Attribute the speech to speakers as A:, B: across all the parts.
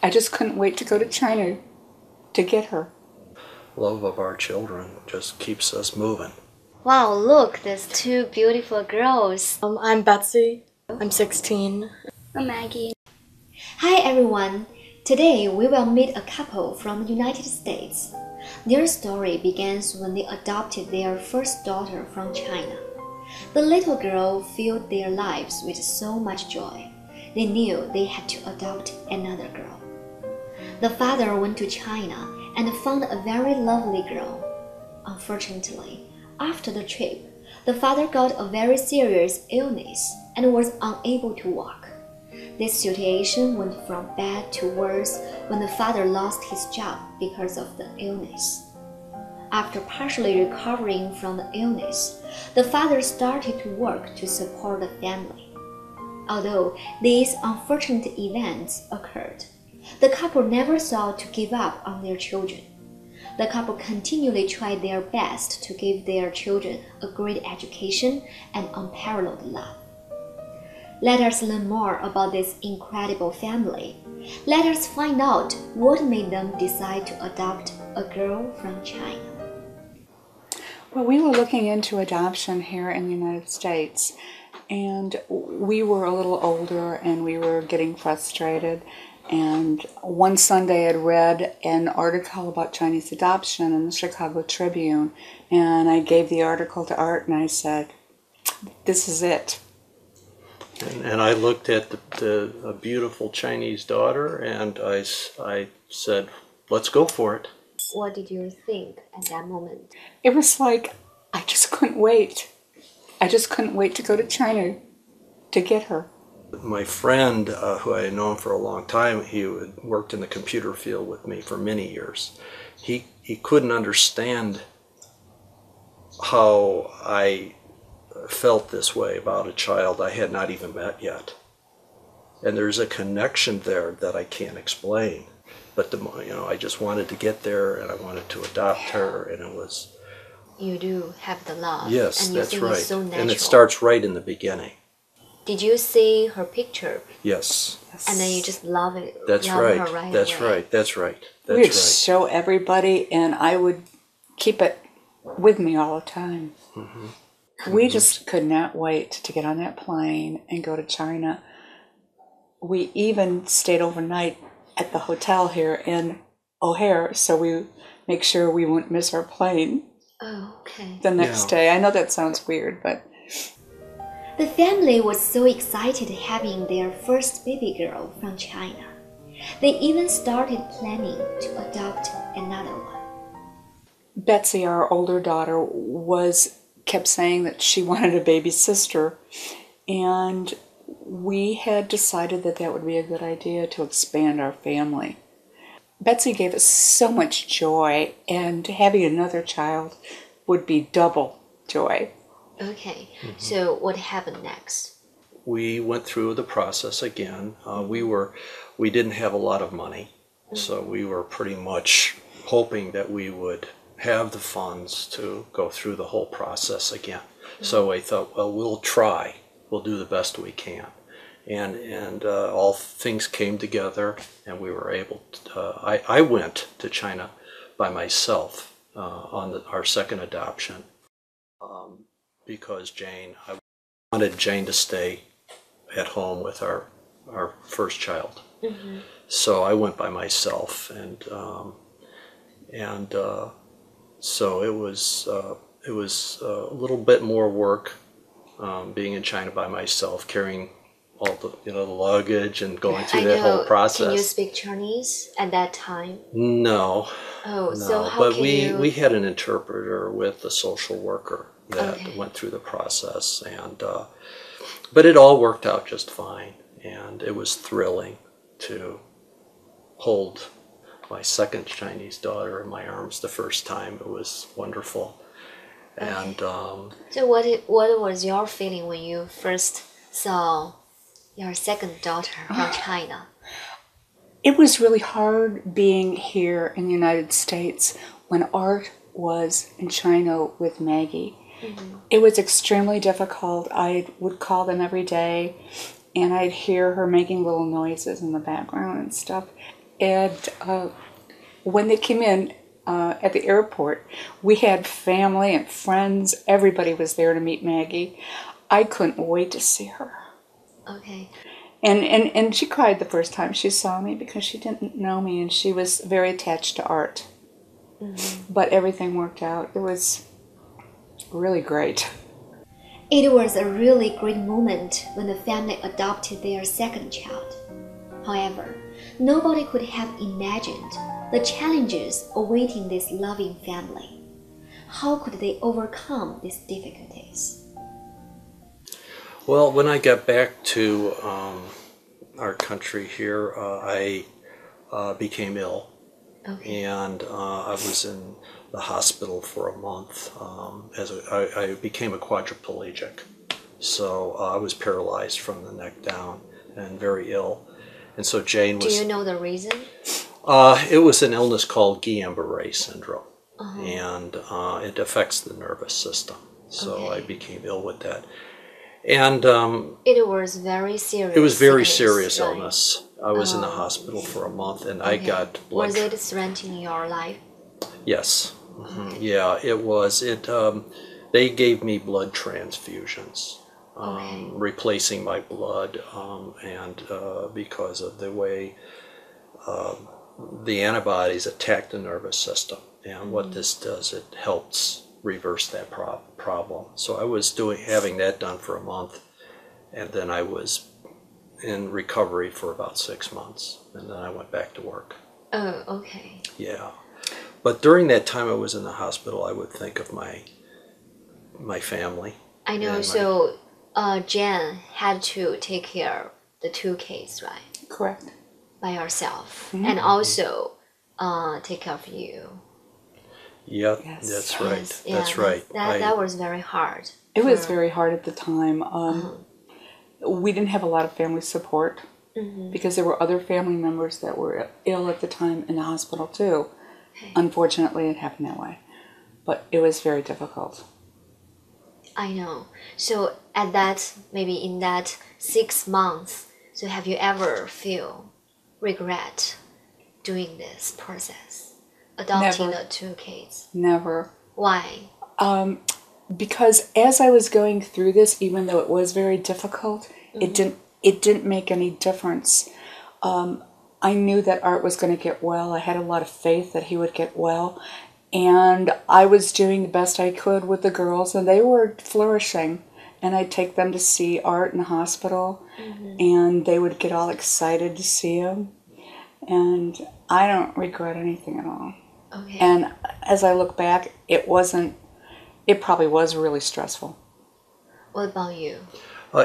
A: I just couldn't wait to go to China to get her.
B: Love of our children just keeps us moving.
C: Wow, look, there's two beautiful girls.
D: I'm Betsy. I'm 16.
E: I'm Maggie.
C: Hi everyone. Today we will meet a couple from the United States. Their story begins when they adopted their first daughter from China. The little girl filled their lives with so much joy. They knew they had to adopt another girl. The father went to China and found a very lovely girl. Unfortunately, after the trip, the father got a very serious illness and was unable to walk. This situation went from bad to worse when the father lost his job because of the illness. After partially recovering from the illness, the father started to work to support the family. Although these unfortunate events occurred, the couple never thought to give up on their children. The couple continually tried their best to give their children a great education and unparalleled love. Let us learn more about this incredible family. Let us find out what made them decide to adopt a girl from China.
A: Well, we were looking into adoption here in the United States, and we were a little older and we were getting frustrated. And one Sunday I'd read an article about Chinese adoption in the Chicago Tribune, and I gave the article to Art and I said, "This is it."
B: And I looked at a beautiful Chinese daughter and I said, let's go for it.
C: What did you think at that moment?
A: It was like, I just couldn't wait. I just couldn't wait to go to China to get her.
B: My friend, who I had known for a long time, he had worked in the computer field with me for many years. He couldn't understand how I felt this way about a child I had not even met yet. And there's a connection there that I can't explain. But I just wanted to get there and I wanted to adopt her, and it was...
C: You do have the love.
B: Yes,
C: and you
B: that's
C: think
B: right.
C: It's so natural.
B: And it starts right in the beginning.
C: Did you see her picture?
B: Yes.
C: And then you just love it.
B: That's
C: love
B: right.
C: Her right
B: That's
C: away.
B: right. That's right. That's
A: We'd
B: right.
A: show everybody, and I would keep it with me all the time.
B: Mm-hmm.
A: We just could not wait to get on that plane and go to China. We even stayed overnight at the hotel here in O'Hare, so we make sure we wouldn't miss our plane
C: Oh, okay.
A: the next day. I know that sounds weird, but...
C: The family was so excited having their first baby girl from China. They even started planning to adopt another one.
A: Betsy, our older daughter, kept saying that she wanted a baby sister, and we had decided that that would be a good idea to expand our family. Betsy gave us so much joy, and having another child would be double joy.
C: Okay, so what happened next?
B: We went through the process again. We didn't have a lot of money, so we were pretty much hoping that we would have the funds to go through the whole process again. So I thought, well, we'll try. We'll do the best we can. And all things came together, and we were able to, I went to China by myself on our second adoption because I wanted Jane to stay at home with our first child. Mm-hmm. So I went by myself, and so it was a little bit more work being in China by myself, carrying all the the luggage and going through that whole process.
C: Can you speak Chinese at that time?
B: No.
C: Oh,
B: no.
C: so how
B: but
C: can
B: we had an interpreter with a social worker that
C: Okay.
B: went through the process, and but it all worked out just fine, and it was thrilling to hold my second Chinese daughter in my arms the first time. It was wonderful.
C: Okay.
B: And
C: So what was your feeling when you first saw your second daughter from China?
A: It was really hard being here in the United States when Art was in China with Maggie. Mm-hmm. It was extremely difficult. I would call them every day, and I'd hear her making little noises in the background and stuff. And when they came in at the airport, we had family and friends. Everybody was there to meet Maggie. I couldn't wait to see her.
C: Okay.
A: And she cried the first time she saw me because she didn't know me, and she was very attached to art. But everything worked out. It was really great.
C: It was a really great moment when the family adopted their second child. However, nobody could have imagined the challenges awaiting this loving family. How could they overcome these difficulties?
B: Well, when I got back to our country here, I became ill.
C: Okay.
B: And I was in the hospital for a month. I became a quadriplegic, so I was paralyzed from the neck down and very ill. And so Jane was.
C: Do you know the reason?
B: It was an illness called Guillain-Barré syndrome, and it affects the nervous system. So
C: Okay.
B: I became ill with that, and
C: It was very serious.
B: it was very
C: sickness,
B: serious
C: right?
B: illness. I was in the hospital for a month, and I got blood.
C: Was it threatening your life?
B: Yes. Yeah, it was. They gave me blood transfusions, replacing my blood, and because of the way the antibodies attack the nervous system, and what this does, it helps reverse that problem. So I was having that done for a month, and then I was in recovery for about 6 months, and then I went back to work.
C: Oh, okay.
B: Yeah. But during that time I was in the hospital, I would think of my family.
C: I know.
B: And
C: So, Jen had to take care of the 2 kids, right,
A: Correct.
C: by herself, and also take care of you.
B: Yeah,
A: Yes.
B: that's right.
C: Yes, yeah,
B: That's right.
C: That was very hard.
A: It was very hard at the time. We didn't have a lot of family support because there were other family members that were ill at the time in the hospital too.
C: Okay.
A: Unfortunately, it happened that way. But it was very difficult.
C: I know. So at that, maybe in that 6 months, so have you ever feel regret doing this process, adopting
A: Never.
C: the 2 kids?
A: Never.
C: Why?
A: Because as I was going through this, even though it was very difficult, it didn't make any difference. I knew that Art was going to get well. I had a lot of faith that he would get well. And I was doing the best I could with the girls, and they were flourishing. And I'd take them to see Art in the hospital, and they would get all excited to see him. And I don't regret anything at all.
C: Okay.
A: And as I look back, it probably was really stressful.
C: What about you?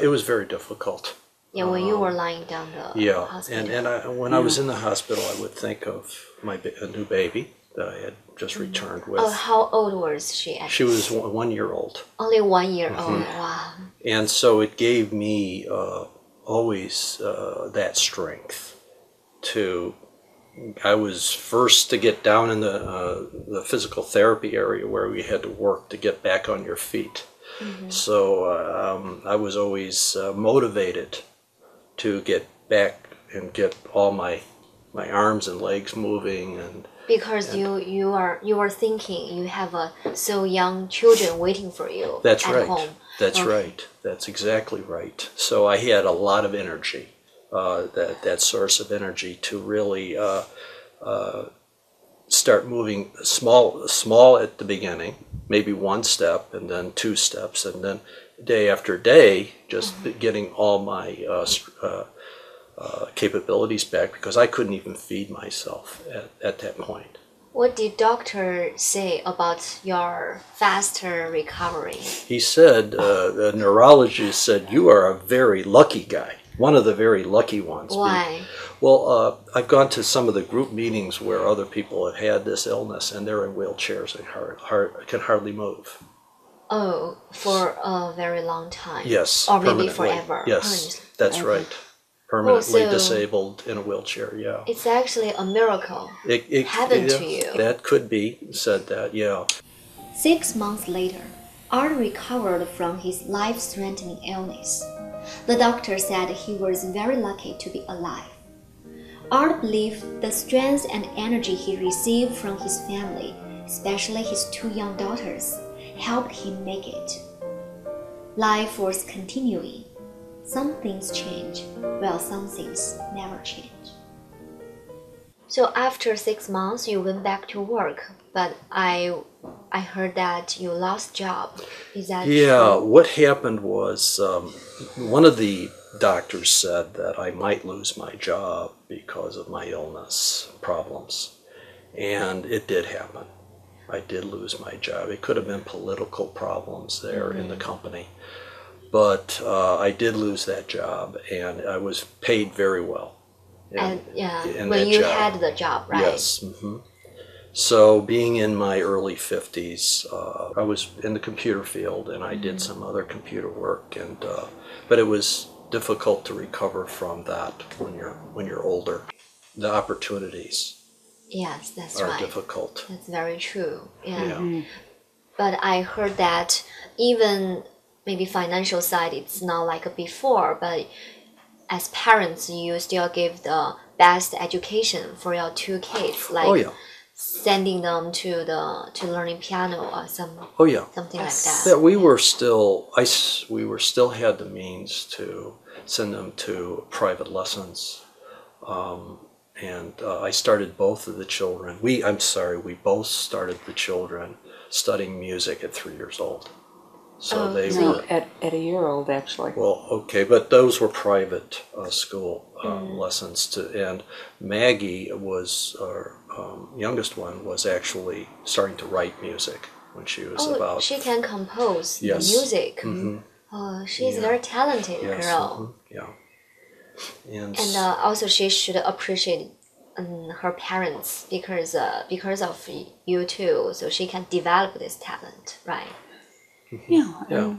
B: It was very difficult.
C: Yeah, when you were lying down the
B: Yeah,
C: hospital.
B: and when I was in the hospital, I would think of a new baby that I had just returned with.
C: Oh, how old was she actually?
B: She was 1 year old.
C: Only 1 year old. Wow.
B: And so it gave me always that strength to. I was first to get down in the physical therapy area where we had to work to get back on your feet. So I was always motivated to get back and get all my arms and legs moving, and
C: Because you are thinking you have so young children waiting for you
B: that's
C: at
B: right.
C: home.
B: That's
C: Okay.
B: right. That's exactly right. So I had a lot of energy, that source of energy to really start moving small at the beginning, maybe 1 step and then 2 steps, and then day after day, just getting all my capabilities back, because I couldn't even feed myself at that point.
C: What did doctor say about your faster recovery?
B: He said, the neurologist said, you are a very lucky guy, one of the very lucky ones.
C: Why?
B: Well, I've gone to some of the group meetings where other people have had this illness, and they're in wheelchairs and can hardly move.
C: Oh, for a very long time.
B: Yes,
C: Or maybe
B: permanently.
C: forever.
B: Yes,
C: Permanently.
B: that's right. Permanently
C: so-
B: disabled in a wheelchair, yeah.
C: It's actually a miracle.
B: It
C: happened
B: yeah,
C: to you.
B: That could be said that, yeah.
C: 6 months later, Art recovered from his life-threatening illness. The doctor said he was very lucky to be alive. Art believed the strength and energy he received from his family, especially his two young daughters, helped him make it. Life was continuing. Some things change, while some things never change. So after 6 months, you went back to work, but I heard that you lost job. Is that
B: Yeah,
C: true?
B: what happened was one of the doctors said that I might lose my job because of my illness problems. And it did happen. I did lose my job. It could have been political problems there in the company. But I did lose that job, and I was paid very well.
C: And
B: in
C: when
B: that
C: you
B: job.
C: had the job, right?
B: Yes. So being in my early 50s, I was in the computer field, and I did some other computer work, and but it was difficult to recover from that when you're older. The opportunities
C: Yes, that's
B: are
C: right.
B: difficult.
C: That's very true. Yeah.
B: Yeah.
C: But I heard that even maybe financial side, it's not like before, but as parents, you still give the best education for your two kids, like
B: Oh yeah.
C: sending them to learning piano or
B: Oh yeah.
C: something like that.
B: That we were still had the means to send them to private lessons, and I started both of the children. We both started the children studying music at 3 years old. So they
A: No,
B: were
A: at a year old, actually.
B: well, okay, but those were private school lessons too. And Maggie was our youngest one was actually starting to write music when she was about.
C: She can compose the
B: Yes.
C: music. Oh, she's very talented
B: Yes,
C: girl.
B: yeah. And
C: And also, she should appreciate her parents because of you too, so she can develop this talent, right?
A: Yeah.
B: yeah.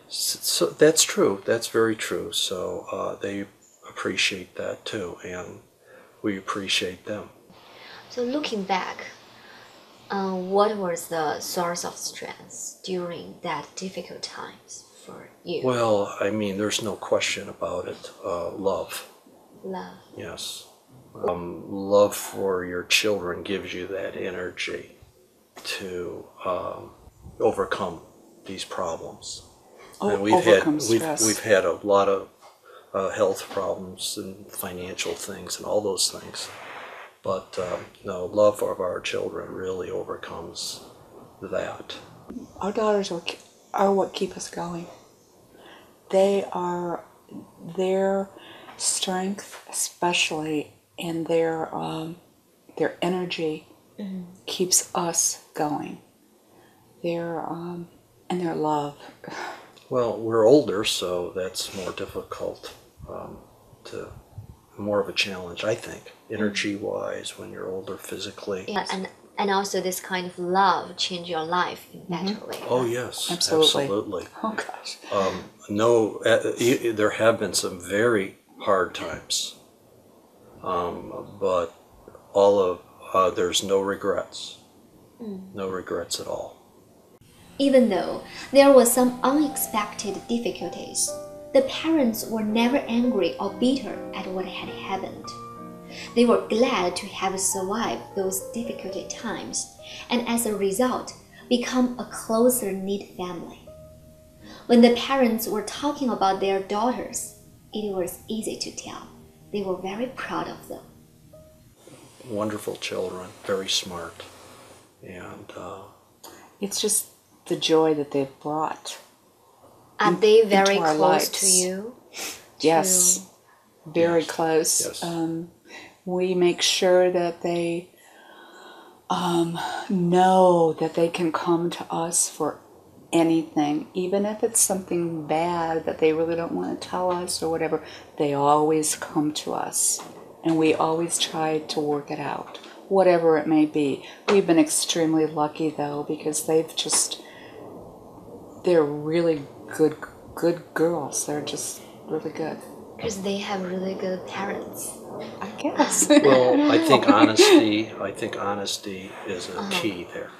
B: So that's true. That's very true. So they appreciate that too, and we appreciate them.
C: So looking back, what was the source of strength during that difficult times for you?
B: Well, I mean, there's no question about it. Love.
C: Love.
B: Yes. Love for your children gives you that energy to overcome these problems. And
A: Overcome stress.
B: we've had a lot of health problems and financial things and all those things. But no, love of our children really overcomes that.
A: Our daughters are what keep us going. They are their strength, especially, and their energy keeps us going. And their love.
B: Well, we're older, so that's more difficult, more of a challenge, I think, energy-wise, when you're older physically.
C: Yeah, and also this kind of love change your life in better way.
B: Oh, yes,
A: Absolutely.
B: absolutely.
A: Oh gosh.
B: No, there have been some very hard times, but there's no regrets, no regrets at all.
C: Even though there were some unexpected difficulties, the parents were never angry or bitter at what had happened. They were glad to have survived those difficult times and as a result become a closer-knit family. When the parents were talking about their daughters, it was easy to tell they were very proud of them.
B: Wonderful children, very smart, and
A: It's just the joy that they've brought.
C: Are they very
A: into our
C: close to
A: lives.
C: you?
A: Yes, very
B: Yes.
A: close.
B: Yes.
A: We make sure that they know that they can come to us for anything, even if it's something bad that they really don't want to tell us or whatever. They always come to us, and we always try to work it out, whatever it may be. We've been extremely lucky though, because they're really good girls. They're just really good.
C: Because they have really good parents.
A: I guess.
B: well, I think honesty is a key there.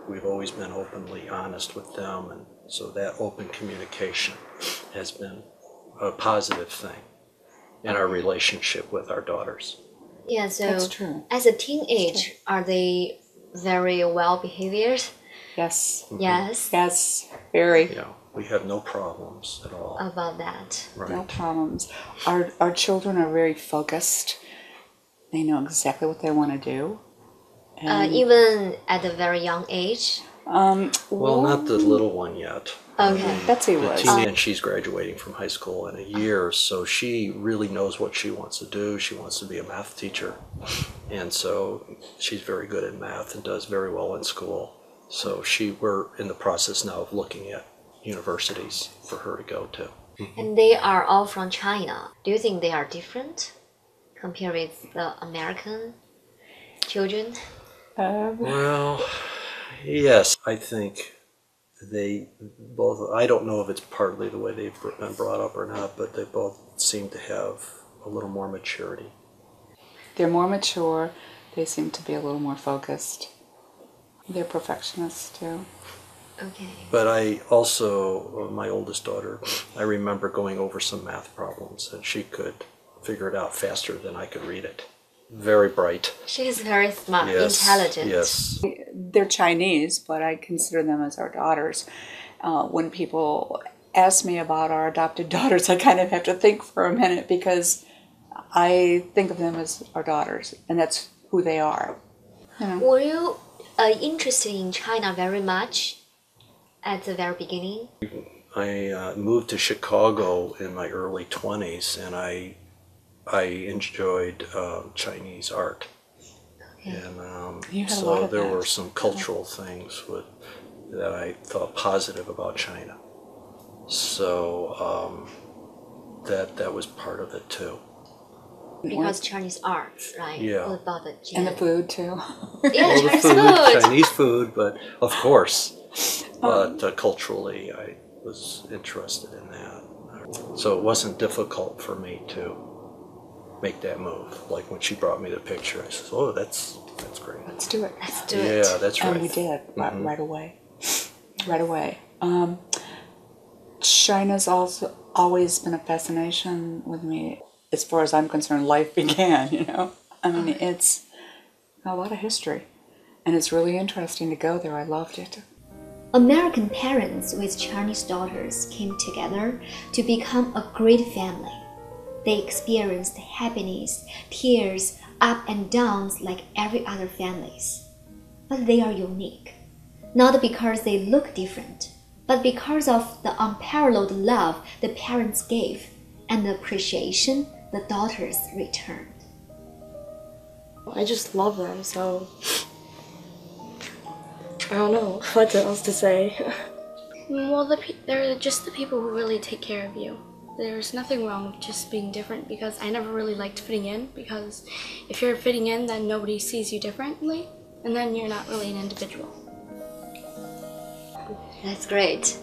B: We've always been openly honest with them, and so that open communication has been a positive thing. in our relationship with our daughters.
C: Yeah, so
A: That's true.
C: as a teenage, are they very well behaved?
A: Yes.
C: Yes.
A: Yes. Very.
B: Yeah, we have no problems at all.
C: About that.
B: Right.
A: No problems. Our children are very focused. They know exactly what they want to do. And,
C: Even at a very young age?
B: Well, not the little one yet.
C: Okay.
A: Betsy
B: The
A: was.
B: teen, and she's graduating from high school in a year, so she really knows what she wants to do. She wants to be a math teacher, and so she's very good at math and does very well in school. So we're in the process now of looking at universities for her to go to.
C: And they are all from China. Do you think they are different compared with the American children?
B: Well, yes, I think they both, I don't know if it's partly the way they've been brought up or not, but they both seem to have a little more maturity.
A: They're more mature. They seem to be a little more focused. They're perfectionists too.
C: Okay.
B: But I also, my oldest daughter, I remember going over some math problems and she could figure it out faster than I could read it. Very bright.
C: She is very smart,
B: Yes,
C: intelligent.
B: yes.
A: They're Chinese, but I consider them as our daughters. When people ask me about our adopted daughters, I kind of have to think for a minute because I think of them as our daughters, and that's who they are. You know?
C: Were you interested in China very much at the very beginning?
B: I moved to Chicago in my early 20s and I enjoyed Chinese art.
C: Okay.
B: And
A: You had a lot
B: so
A: of
B: there
A: that.
B: were some cultural things that I thought positive about China. So that was part of it too.
C: Because Chinese arts, right?
B: Yeah.
C: What about the
A: And the
C: gem?
A: food too.
C: Yeah,
B: Well, the
C: Chinese
B: food,
C: food.
B: Chinese food, but of course. But culturally, I was interested in that. So it wasn't difficult for me to make that move. Like when she brought me the picture, I said, "Oh, that's great."
A: Let's do it.
C: Let's do it.
B: Yeah, that's right.
A: And we did right away. Right away. China's also always been a fascination with me. As far as I'm concerned, life began, you know? I mean, it's a lot of history. And it's really interesting to go there. I loved it.
C: American parents with Chinese daughters came together to become a great family. They experienced happiness, tears, up and downs like every other families. But they are unique. Not because they look different, but because of the unparalleled love the parents gave and the appreciation the daughters returned.
D: I just love them, so I don't know what else to say.
E: Well, they're just the people who really take care of you. There's nothing wrong with just being different because I never really liked fitting in because if you're fitting in, then nobody sees you differently and then you're not really an individual.
C: That's great.